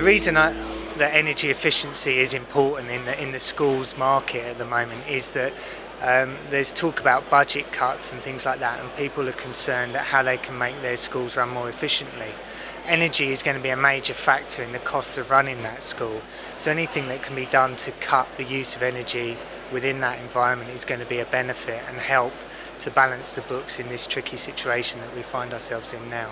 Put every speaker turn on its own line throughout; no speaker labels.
reason that energy efficiency is important in the schools market at the moment is that there's talk about budget cuts and things like that, and people are concerned at how they can make their schools run more efficiently. Energy is going to be a major factor in the costs of running that school, so anything that can be done to cut the use of energy within that environment is going to be a benefit and help to balance the books in this tricky situation that we find ourselves in now.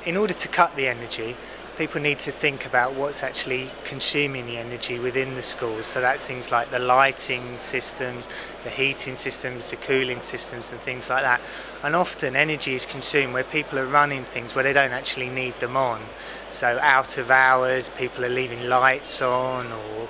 In order to cut the energy, people need to think about what's actually consuming the energy within the schools. So that's things like the lighting systems, the heating systems, the cooling systems and things like that. And often energy is consumed where people are running things where they don't actually need them on. So out of hours, people are leaving lights on or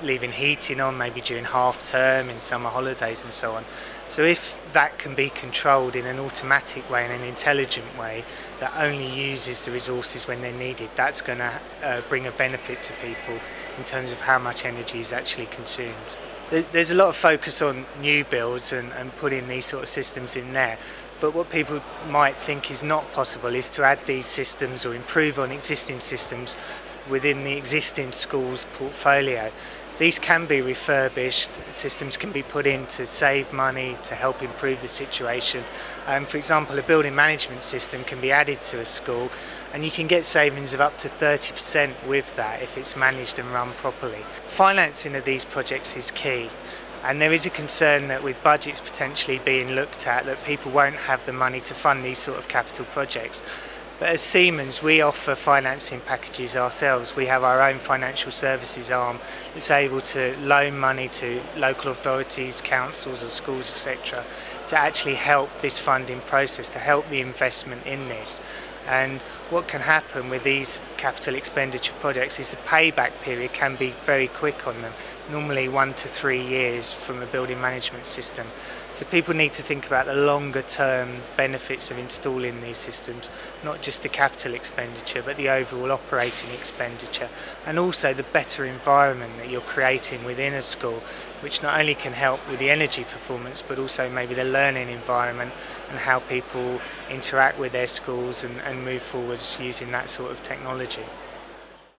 leaving heating on, maybe during half term, in summer holidays and so on. So if that can be controlled in an automatic way, in an intelligent way, that only uses the resources when they're needed, that's going to bring a benefit to people in terms of how much energy is actually consumed. There's a lot of focus on new builds and putting these sort of systems in there, but what people might think is not possible is to add these systems or improve on existing systems within the existing school's portfolio. These can be refurbished, systems can be put in to save money, to help improve the situation. For example, a building management system can be added to a school and you can get savings of up to 30% with that if it's managed and run properly. Financing of these projects is key, and there is a concern that with budgets potentially being looked at, that people won't have the money to fund these sort of capital projects. But as Siemens, we offer financing packages ourselves. We have our own financial services arm that's able to loan money to local authorities, councils or schools, etc., to actually help this funding process, to help the investment in this. And what can happen with these capital expenditure projects is the payback period can be very quick on them, normally 1 to 3 years from a building management system. So people need to think about the longer term benefits of installing these systems, not just the capital expenditure but the overall operating expenditure, and also the better environment that you're creating within a school, which not only can help with the energy performance but also maybe the learning environment and how people interact with their schools and move forwards using that sort of technology.